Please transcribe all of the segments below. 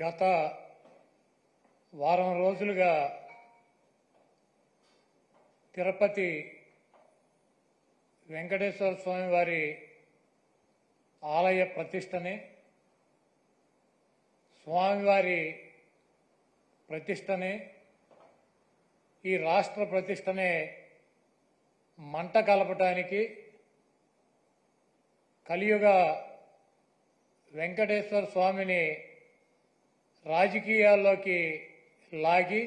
గత వారం రోజులుగా తిరుపతి వెంకటేశ్వర స్వామి వారి ఆలయ ప్రతిష్టని, స్వామివారి ప్రతిష్టని, ఈ రాష్ట్ర ప్రతిష్టని మంట కలపటానికి కలియుగ వెంకటేశ్వర స్వామిని రాజకీయాల్లోకి లాగి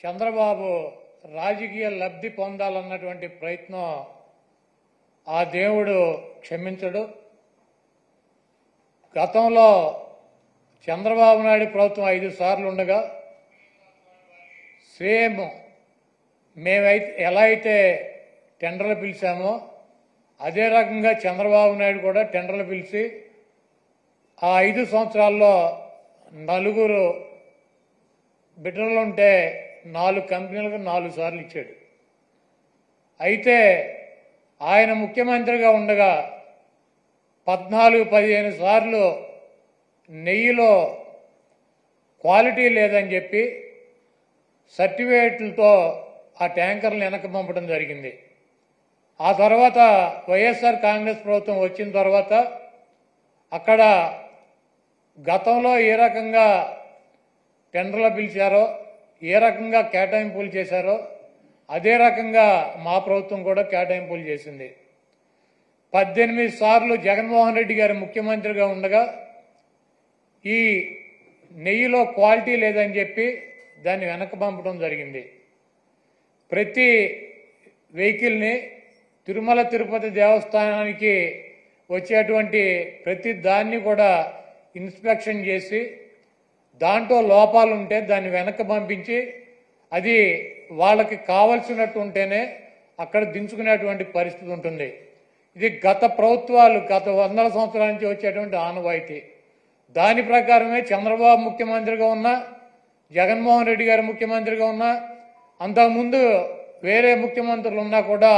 చంద్రబాబు రాజకీయ లబ్ధి పొందాలన్నటువంటి ప్రయత్నం ఆ దేవుడు క్షమించడు. గతంలో చంద్రబాబు నాయుడు ప్రభుత్వం 5 సార్లు ఉండగా సేమ్ మేమైతే ఎలా అయితే టెండర్లు పిలిచామో అదే రకంగా చంద్రబాబు నాయుడు కూడా టెండర్లు పిలిచి ఆ 5 సంవత్సరాల్లో 4 బిడ్డలుంటే 4 కంపెనీలకు 4 సార్లు ఇచ్చాడు. అయితే ఆయన ముఖ్యమంత్రిగా ఉండగా 14-15 సార్లు నెయ్యిలో క్వాలిటీ లేదని చెప్పి సర్టిఫికేట్లతో ఆ ట్యాంకర్లను వెనక్కి పంపడం జరిగింది. ఆ తర్వాత వైఎస్ఆర్ కాంగ్రెస్ ప్రభుత్వం వచ్చిన తర్వాత అక్కడ గతంలో ఏ రకంగా టెండర్లు పిలిచారో, ఏ రకంగా కేటాయింపులు చేశారో అదే రకంగా మా ప్రభుత్వం కూడా కేటాయింపులు చేసింది. 18 సార్లు జగన్మోహన్ రెడ్డి గారు ముఖ్యమంత్రిగా ఉండగా ఈ నెయ్యిలో క్వాలిటీ లేదని చెప్పి దాన్ని వెనక్కి పంపడం జరిగింది. ప్రతి వెహికల్ని తిరుమల తిరుపతి దేవస్థానానికి వచ్చేటువంటి ప్రతి దాన్ని కూడా ఇన్స్పెక్షన్ చేసి దాంట్లో లోపాలు ఉంటే దాన్ని వెనక్కి పంపించి అది వాళ్ళకి కావలసినట్టు ఉంటేనే అక్కడ దించుకునేటువంటి పరిస్థితి ఉంటుంది. ఇది గత ప్రభుత్వాలు గత 100 సంవత్సరాల నుంచి వచ్చేటువంటి ఆనవాయితీ. దాని ప్రకారమే చంద్రబాబు ముఖ్యమంత్రిగా ఉన్నా, జగన్మోహన్ రెడ్డి గారు ముఖ్యమంత్రిగా ఉన్నా, అంతకుముందు వేరే ముఖ్యమంత్రులు ఉన్నా కూడా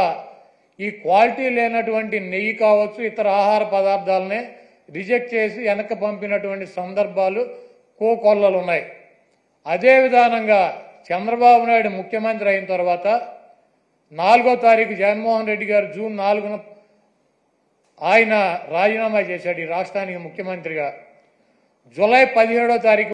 ఈ క్వాలిటీ లేనటువంటి నెయ్యి కావచ్చు, ఇతర ఆహార పదార్థాలనే రిజెక్ట్ చేసి వెనక్కి పంపినటువంటి సందర్భాలు కోకొల్లలు ఉన్నాయి. అదే విధానంగా చంద్రబాబు నాయుడు ముఖ్యమంత్రి అయిన తర్వాత 4వ తారీఖు జగన్మోహన్ రెడ్డి గారు జూన్ 4న ఆయన రాజీనామా చేశాడు ఈ రాష్ట్రానికి ముఖ్యమంత్రిగా. జూలై 17వ తారీఖు